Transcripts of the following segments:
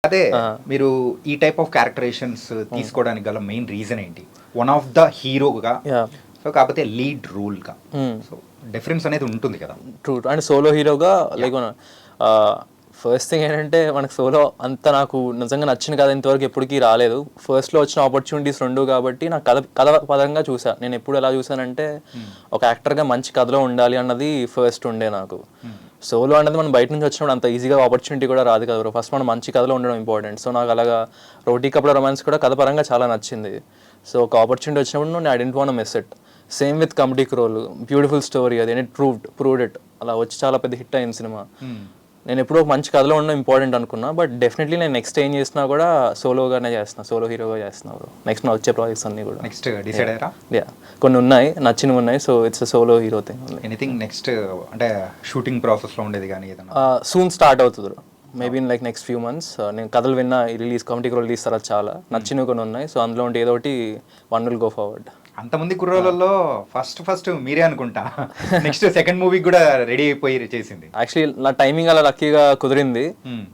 అదే మీరు ఈ టైప్ ఆఫ్ క్యారెక్టరైజేషన్స్ తీసుకోవడానికి గల మెయిన్ రీజన్ ఏంటి? వన్ ఆఫ్ ద హీరోగా, సో కాకపోతే లీడ్ రోల్గా, సో డిఫరెన్స్ అనేది ఉంటుంది కదా. ట్రూ. అండ్ సోలో హీరోగా లైక్ ఫస్ట్ థింగ్ ఏంటంటే మనకు సోలో అంత నాకు నిజంగా నచ్చిన కథ ఇంతవరకు ఎప్పటికీ రాలేదు. ఫస్ట్లో వచ్చిన ఆపర్చునిటీస్ రెండు కాబట్టి నాకు కథ పరంగా చూసా. నేను ఎప్పుడు ఎలా చూసానంటే ఒక యాక్టర్గా మంచి కథలో ఉండాలి అన్నది ఫస్ట్ ఉండే నాకు. సోలో అనేది మనం బయట నుంచి వచ్చినప్పుడు అంత ఈజీగా ఆపర్చునిటీ కూడా రాదు కదా. ఫస్ట్ మనం మంచి కథలో ఉండడం ఇంపార్టెంట్. సో నాకు అలాగా రోటీ కపడా రొమాన్స్ కూడా కథ పరంగా చాలా నచ్చింది. సో ఒక ఆపర్చునిటీ వచ్చినప్పుడు నేను I didn't want miss it. Same with comedic role, beautiful story, అది అండ్ ప్రూవ్డ్ ఇట్. అలా వచ్చి చాలా పెద్ద హిట్ అయింది సినిమా. నేను ఎప్పుడూ ఒక మంచి కథలో ఉండడం ఇంపార్టెంట్ అనుకున్నా. బట్ డెఫినెట్లీ నేను నెక్స్ట్ ఏం చేసినా కూడా సోలోగానే చేస్తున్నా, సోలో హీరోగా చేస్తున్నారు నెక్స్ట్ నా వచ్చే ప్రాజెక్ట్స్ అన్ని కూడా. నెక్స్ట్ డిసైడ్ అయ్యారా? యా, కొన్ని ఉన్నాయి నచ్చినవి ఉన్నాయి. So it's solo hero thing. Anything next అంటే షూటింగ్ ప్రాసెస్లో ఉండేది కానీ ఏదైనా సూన్ స్టార్ట్ అవుతుంది maybe in like next few months. నేను కథలు విన్నా రిలీజ్ కమిటీకి రిలీజ్ తర్వాత చాలా నచ్చినవి కొన్ని ఉన్నాయి. సో అందులో ఉంటే ఏదో ఒకటి వన్ విల్ గో ఫార్వర్డ్. అంతమంది కుర్రోళ్ళలో ఫస్ట్ మీరే అనుకుంటా నెక్స్ట్ సెకండ్ మూవీ కూడా రెడీ అయిపోయి చేసింది. యాక్చువల్లీ నా టైమింగ్ అలా లక్కీగా కుదిరింది.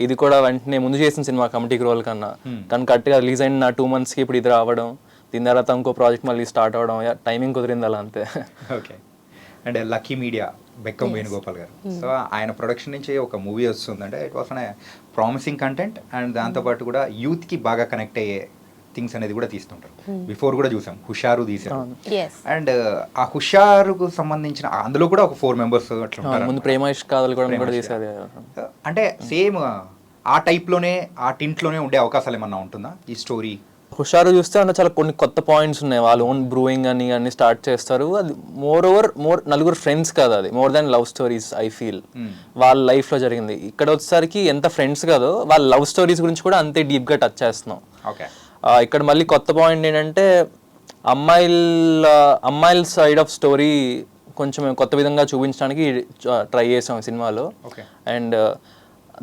ఇది కూడా వెంటనే ముందు చేసిన సినిమా కమిటీకి రోల్ కన్నా, కానీ కరెక్ట్గా రిలీజ్ అయిన నా 2 monthsకి ఇప్పుడు ఇది రావడం, దీని తర్వాత ఇంకో ప్రాజెక్ట్ మళ్ళీ స్టార్ట్ అవ్వడం, టైమింగ్ కుదిరింది అలా అంతే. Okay. And lucky media Bekkam Venugopal గారు, సో ఆయన ప్రొడక్షన్ నుంచి ఒక మూవీ వస్తుందంటే ఇట్ వాస్ అనే ప్రామిసింగ్ కంటెంట్ అండ్ దాంతోపాటు కూడా యూత్కి బాగా కనెక్ట్ అయ్యే థింగ్స్ అనేది కూడా తీస్తుంటారు. బిఫోర్ కూడా చూసాం హుషారు తీసారు. అండ్ ఆ హుషారుకు సంబంధించిన అందులో కూడా ఒక 4 members అట్లా ఉంటారు. ముందు ప్రేమ ఇష్కాలు కూడా తీసారు. అంటే సేమ్ ఆ టైప్లోనే ఆ టింట్లోనే ఉండే అవకాశాలు ఏమన్నా ఉంటుందా ఈ స్టోరీ? హుషారు చూస్తే అందులో చాలా కొన్ని కొత్త పాయింట్స్ ఉన్నాయి. వాళ్ళు ఓన్ బ్రూయింగ్ అని అన్ని స్టార్ట్ చేస్తారు. అది మోర్ నలుగురు ఫ్రెండ్స్ కదా, అది more than love stories I feel. వాళ్ళ లైఫ్లో జరిగింది. ఇక్కడ వచ్చేసరికి ఎంత ఫ్రెండ్స్ కాదో వాళ్ళ లవ్ స్టోరీస్ గురించి కూడా అంతే డీప్గా టచ్ చేస్తున్నాం. ఓకే. ఇక్కడ మళ్ళీ కొత్త పాయింట్ ఏంటంటే అమ్మాయిల సైడ్ ఆఫ్ స్టోరీ కొంచెం కొత్త విధంగా చూపించడానికి ట్రై చేసాం సినిమాలో. అండ్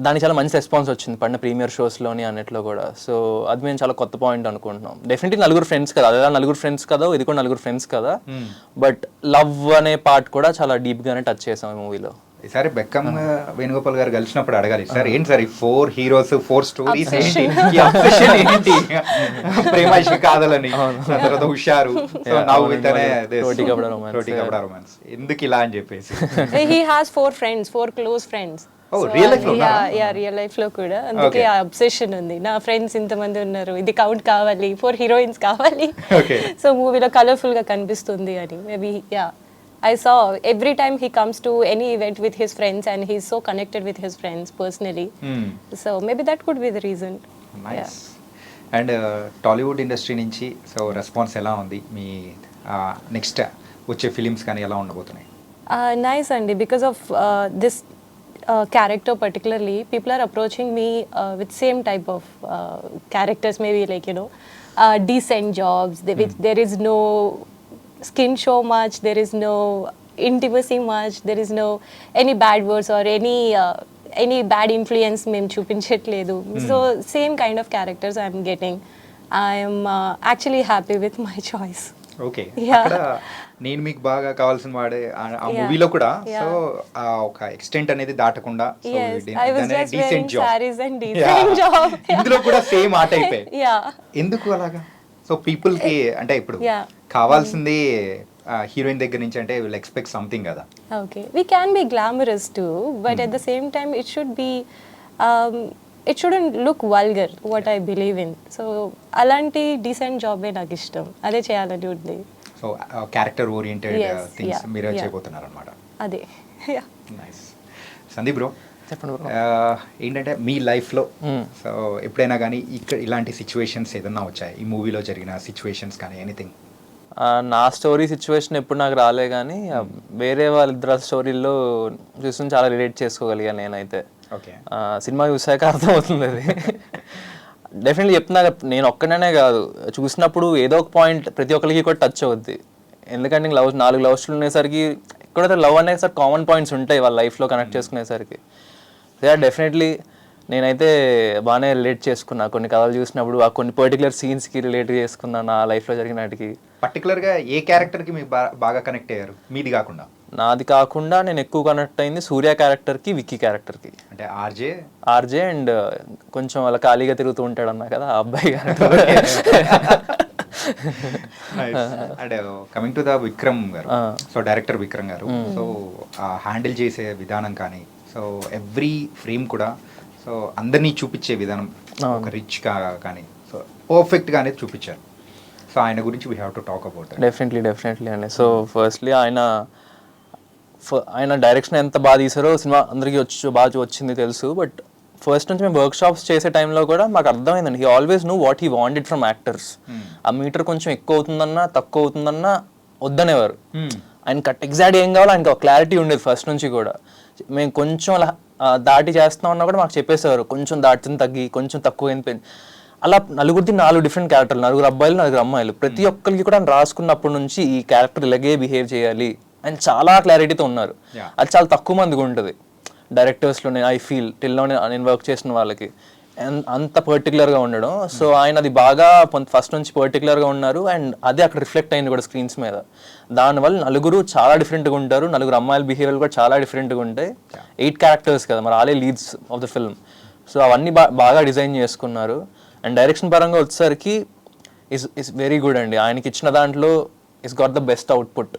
దానికి చాలా మంచి రెస్పాన్స్ వచ్చింది పడిన ప్రీమియర్ షోస్లోని అన్నిట్లో కూడా. సో అది మేము చాలా కొత్త పాయింట్ అనుకుంటున్నాం. డెఫినెట్లీ నలుగురు ఫ్రెండ్స్ కదా, అదే నలుగురు ఫ్రెండ్స్ కదా, ఇది కూడా నలుగురు ఫ్రెండ్స్ కదా. బట్ లవ్ అనే పార్ట్ కూడా చాలా డీప్గానే టచ్ చేసాం ఈ మూవీలో. ఈసారి బెక్కం వేణుగోపాల్ గారు కలిసినప్పుడు అడగాలి, సార్ ఏంటి సార్ ఈ 4 heroes 4 stories ఏంటి, ఏంటి ప్రేమ కాదలని, తర్వాత Husharu, so now with Roti Kapada Romance, ఎందుకు ఇలా అని చెప్పేసి. he has 4 friends, 4 close friends. Real life లో కూడా అందుకే ఆ అబ్సెషన్ ఉంది. నా ఫ్రెండ్స్ ఇంతమంది ఉన్నారు, ఇది కౌంట్ కావాలి, 4 heroines కావాలి. సో మూవీలో కలర్ఫుల్ గా కనిపిస్తుంది అని. Maybe I saw every time he comes to any event with his friends and he's so connected with his friends personally. So maybe that could be the reason. Nice. And Tollywood industry నుంచి so response ఎలా ఉంది? మీ next వచ్చే films కానీ ఎలా ఉండబోతున్నాయి? Nice అండి, because of this character particularly, people are approaching me with same type of characters, maybe like decent jobs, which there is no skin show much, there is no intimacy much, there is no any bad words or any bad influence mem chupinchట్లేదు. So same kind of characters I am getting. I am actually happy with my choice. Okay. అక్కడ నేను మీకు బాగా కావాల్సిన వాడే ఆ మూవీలో కూడా so ఒక ఎక్స్టెంట్ అనేది దాటకుండా డీసెంట్ జాబ్, ఇందులో కూడా సేమ్ ఆట అయిపోయి ఎందుకు అలాగా? సో పీపుల్ కి అంటే ఇప్పుడు కావాల్సింది హీరోయిన్ దగ్గర నుంచి అంటే విల్ ఎక్స్పెక్ట్ సంథింగ్ కదా. Okay, we can be glamorous too, but at the same time it should be it shouldn't look vulgar, what I believe in. So అలాంటి డీసెంట్ జాబే నాకు ఇష్టం, అదే చేయాలని ఉంది. సో క్యారెక్టర్ ఓరియంటెడ్ థింగ్స్ మీరే చేయబోతున్నారు అన్నమాట. అదే. నైస్. సందీప్ బ్రో, ఏంటంటే మీ లైఫ్లో సో ఎప్పుడైనా కానీ ఇక్కడ ఇలాంటి సిచ్యువేషన్స్ ఏదన్నా వచ్చాయి, ఈ మూవీలో జరిగిన సిచ్యువేషన్స్ కానీ ఎనీథింగ్? నా స్టోరీ సిచ్యువేషన్ ఎప్పుడు నాకు రాలే, కానీ వేరే వాళ్ళిద్దరు స్టోరీల్లో చూసి చాలా రిలేట్ చేసుకోగలిగాను నేనైతే. సినిమా చూసాక అర్థమవుతుంది అది. డెఫినెట్లీ చెప్తున్నా, నేను ఒక్కడనే కాదు, చూసినప్పుడు ఏదో ఒక పాయింట్ ప్రతి ఒక్కరికి కూడా టచ్ అవుద్ది. ఎందుకంటే 4 లవ్ స్టోరీలు ఉండేసరికి ఎక్కడైతే లవ్ అనేసరికి కామన్ పాయింట్స్ ఉంటాయి వాళ్ళ లైఫ్లో కనెక్ట్ చేసుకునేసరికి. డెఫినెట్లీ నేనైతే బాగానే రిలేట్ చేసుకున్నా కొన్ని కథలు చూసినప్పుడు, ఆ కొన్ని పర్టికులర్ సీన్స్కి రిలేట్ చేసుకున్నా నా లైఫ్లో జరిగిన వాటికి. పర్టికులర్గా ఏ క్యారెక్టర్కి మీకు బాగా కనెక్ట్ అయ్యారు మీది కాకుండా? నాది కాకుండా నేను ఎక్కువ కనెక్ట్ అయింది సూర్య క్యారెక్టర్కి, విక్కీ క్యారెక్టర్కి. అంటే ఆర్జే అండ్ కొంచెం అలా ఖాళీగా తిరుగుతూ ఉంటాడు అన్నా కదా ఆ అబ్బాయి క్యారెక్టర్. అంటే కమింగ్ టు ద విక్రమ్ గారు, సో డైరెక్టర్ విక్రమ్ గారు, సో హ్యాండిల్ చేసే విధానం కానీ, సో ఎవ్రీ ఫ్రేమ్ కూడా సో అందరినీ చూపించే విధానం ఒక రిచ్గా కానీ సో పర్ఫెక్ట్గా అనేది చూపించారు. సో ఆయన గురించి we have to talk about that. Definitely అండి. సో ఫస్ట్లీ ఆయన డైరెక్షన్ ఎంత బాగా తీసారో సినిమా అందరికీ బాగా వచ్చింది తెలుసు. బట్ ఫస్ట్ నుంచి మేము వర్క్ షాప్స్ చేసే టైంలో కూడా మాకు అర్థమైందండి, he always know what he wanted from actors. ఆ మీటర్ కొంచెం ఎక్కువ అవుతుందన్నా తక్కువ అవుతుందన్నా వద్దనేవారు. ఆయన కట్ ఎగ్జాక్ట్ ఏం కావాలో ఆయనకి ఒక క్లారిటీ ఉండేది ఫస్ట్ నుంచి కూడా. మేము కొంచెం అలా దాటి చేస్తున్నాం అన్నా కూడా మాకు చెప్పేసేవారు, కొంచెం దాటిని తగ్గి కొంచెం తక్కువ అలా నలుగురిది 4 డిఫరెంట్ క్యారెక్టర్లు, 4 అబ్బాయిలు 4 అమ్మాయిలు, ప్రతి ఒక్కరికి కూడా రాసుకున్నప్పటి నుంచి ఈ క్యారెక్టర్ ఇలాగే బిహేవ్ చేయాలి అని చాలా క్లారిటీతో ఉన్నారు. అది చాలా తక్కువ మందికి ఉంటుంది డైరెక్టర్స్లోనే, ఐ ఫీల్ టిల్లోనే నేను వర్క్ చేసిన వాళ్ళకి అంత పర్టికులర్గా ఉండడం. సో ఆయన అది బాగా ఫస్ట్ నుంచి పర్టికులర్గా ఉన్నారు. అండ్ అదే అక్కడ రిఫ్లెక్ట్ అయింది కూడా స్క్రీన్స్ మీద. దానివల్ల నలుగురు చాలా డిఫరెంట్గా ఉంటారు, 4 అమ్మాయిల బిహేవియర్ కూడా చాలా డిఫరెంట్గా ఉంటాయి. 8 క్యారెక్టర్స్ కదా మరి, ఆలే leads of the film. So అవన్నీ బాగా డిజైన్ చేసుకున్నారు. అండ్ డైరెక్షన్ పరంగా వచ్చేసరికి ఇస్ వెరీ గుడ్ అండి. ఆయనకి ఇచ్చిన దాంట్లో is got the best output.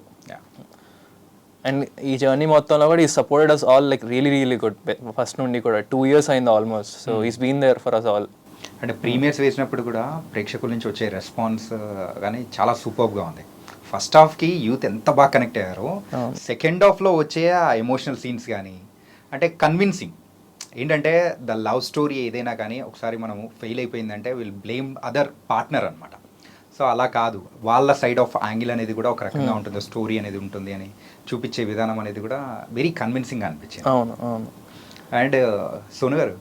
And ఈ జర్నీ మొత్తంలో కూడా ఈ supported us all like really good. First నుండి కూడా 2 years అయింది almost. So is been there for us all. అంటే ప్రీమియర్స్ వేసినప్పుడు కూడా ప్రేక్షకుల నుంచి వచ్చే రెస్పాన్స్ కానీ చాలా సూపర్గా ఉంది. ఫస్ట్ హాఫ్కి యూత్ ఎంత బాగా కనెక్ట్ అయ్యారో, సెకండ్ హాఫ్లో వచ్చే ఆ ఎమోషనల్ సీన్స్ కానీ అంటే కన్విన్సింగ్. ఏంటంటే ద లవ్ స్టోరీ ఏదైనా కానీ ఒకసారి మనము ఫెయిల్ అయిపోయిందంటే విల్ బ్లేమ్ అదర్ పార్ట్నర్ అనమాట. సో అలా కాదు, వాళ్ళ సైడ్ ఆఫ్ యాంగిల్ అనేది కూడా ఒక రకంగా ఉంటుంది, స్టోరీ అనేది ఉంటుంది అని చూపించే విధానం అనేది కూడా వెరీ కన్విన్సింగ్గా అనిపించింది. అండ్ సోను గారు,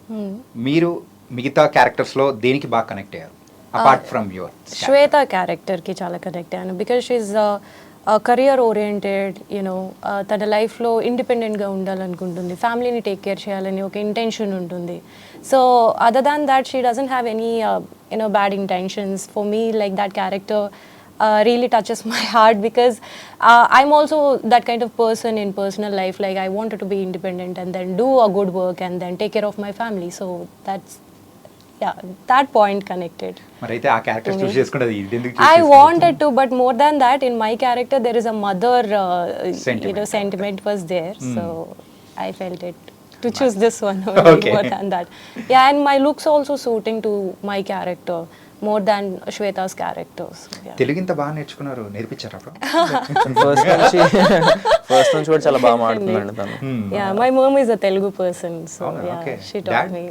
మీరు మిగతా క్యారెక్టర్స్లో దేనికి బాగా కనెక్ట్ అయ్యారు అపార్ట్ ఫ్రమ్ యువర్? శ్వేత క్యారెక్టర్కి చాలా కనెక్ట్ అయ్యాను. Because she's career oriented, you know లైఫ్లో ఇండిపెండెంట్గా ఉండాలనుకుంటుంది, ఫ్యామిలీని టేక్ కేర్ చేయాలని ఒక ఇంటెన్షన్ ఉంటుంది. So other than that she doesn't have any bad intentions. For me like that character really touches my heart because I'm also that kind of person in personal life. Like I wanted to be independent and then do a good work and then take care of my family. So that's that point connected. మరైతే ఆ character choose చేసుకున్నది ఎందుకు? I wanted to, but more than that, in my character there is a mother sentiment was there. So I felt it to choose this one more than that. Yeah, and my looks also suiting to my character more than Shweta's characters. Telugu ఇంత బాగా నేర్చుకున్నారు, నేర్పించారా? First నుంచి కూడా చాలా బాగా మాట్లాడుతున్నాడు తను. Yeah, my mom is a Telugu person, so she taught me.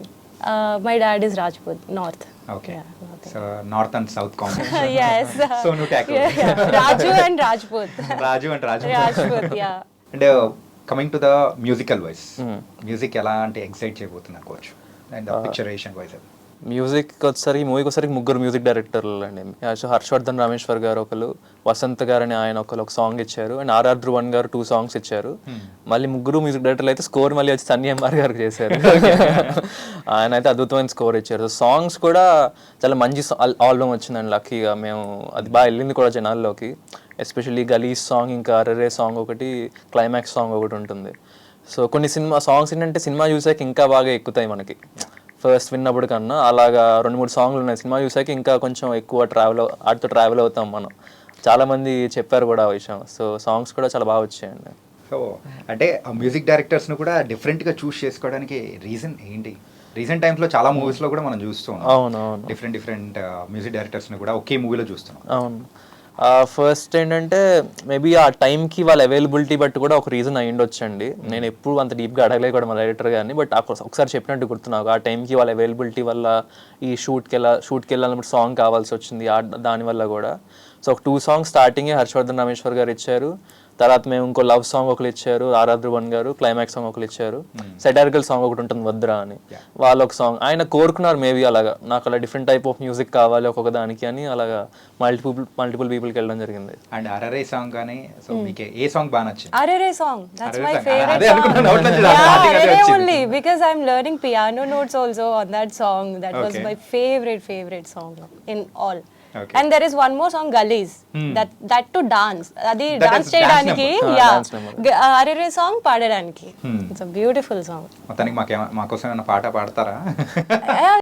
My dad is Rajput, North. Okay. So North and South combination. Yes. Sonu tackle. Raju and Rajput. Rajput, yeah. And coming to the musical wise, music ఎలా అంటే excite చేయబోతున్నారు coach, and picturisation wise? Music వచ్చేసరికి మూవీకి వచ్చేసరికి 3 music డైరెక్టర్లు అండి. హర్షవర్ధన్ రామేశ్వర్ గారు ఒకరు, వసంత్ గారు అని ఆయన ఒక సాంగ్ ఇచ్చారు, అండ్ ఆర్ఆర్ ధ్రువన్ గారు 2 songs ఇచ్చారు. మళ్ళీ 3 మ్యూజిక్ డైరెక్టర్లు అయితే స్కోర్ మళ్ళీ వచ్చి సన్నీ ఎంఆర్ గారు చేశారు. ఆయన అయితే అద్భుతమైన స్కోర్ ఇచ్చారు. సాంగ్స్ కూడా చాలా మంచి ఆల్బమ్ వచ్చిందండి లక్కీగా. మేము అది బాగా వెళ్ళింది కూడా జనాల్లోకి. ఎస్పెషల్లీ గలీస్ సాంగ్, ఇంకా అరెరే సాంగ్ ఒకటి, క్లైమాక్స్ సాంగ్ ఒకటి ఉంటుంది. సో కొన్ని సాంగ్స్ ఏంటంటే సినిమా చూసాక ఇంకా బాగా ఎక్కుతాయి మనకి ఫస్ట్ విన్నప్పుడు కన్నా. అలాగా 2-3 సాంగ్లు ఉన్నాయి, సినిమా చూసాక ఇంకా కొంచెం ఎక్కువ వాటితో ట్రావెల్ అవుతాం మనం. చాలామంది చెప్పారు కూడా ఆ విషయం. సో సాంగ్స్ కూడా చాలా బాగా వచ్చాయండి. సో అంటే మ్యూజిక్ డైరెక్టర్స్ను కూడా డిఫరెంట్గా చూస్ చేసుకోవడానికి రీజన్ ఏంటి? రీసెంట్ టైమ్స్లో చాలా మూవీస్లో కూడా మనం చూస్తున్నాం. అవునవును, డిఫరెంట్ మ్యూజిక్ డైరెక్టర్స్ని కూడా ఒకే మూవీలో చూస్తున్నాం. అవును. ఫస్ట్ ఏంటంటే మేబీ ఆ టైంకి వాళ్ళ అవైలబిలిటీ బట్టి కూడా ఒక రీజన్ అయ్యిండొచ్చండి. నేను ఎప్పుడు అంత డీప్గా అడగలేదు కూడా మా డైరెక్టర్ గారిని, బట్ ఒకసారి చెప్పినట్టు గుర్తు నాకు. ఆ టైంకి వాళ్ళ అవైలబిలిటీ వల్ల ఈ షూట్కి వెళ్ళాలన్నప్పుడు సాంగ్ కావాల్సి వచ్చింది, దానివల్ల కూడా. సో ఒక 2 songs స్టార్టింగే హర్షవర్ధన్ రామేశ్వర్ గారు ఇచ్చారు. తర్వాత మేము ఇంకో లవ్ సాంగ్ ఒకరు ఇచ్చారు, ఆర్ఆర్ ధ్రువన్ గారు. క్లైమాక్స్ సాంగ్ ఒకరు ఇచ్చారు. సెటారికల్ సాంగ్ ఒకటి ఉంటుంది వద్రా అని, వాళ్ళు ఒక సాంగ్. ఆయన కోరుకున్నారు మేబీ అలాగా, నాకు అలా డిఫరెంట్ టైప్ ఆఫ్ మ్యూజిక్ కావాలి ఒక్కొక్క దానికి అని. అలాగా మల్టిపుల్ పీపుల్కి వెళ్ళడం జరిగింది. అండ్ అరెరే సాంగ్ కానీ, సో మీకు ఏ సాంగ్ బాగా నచ్చింది? అరెరే song, that's my favorite song. Yeah, అరెరే only because I'm learning piano notes also on that song. That was my favorite song in all. Okay. And there is one more song, Gullies, that to dance. Adi That dance is dance cheyడానికి, number. yeah. Dance number. Arere song పాడడానికి. It's a beautiful song. మొత్తానికి మాకోసం ఏమైనా పాట పాడతారా?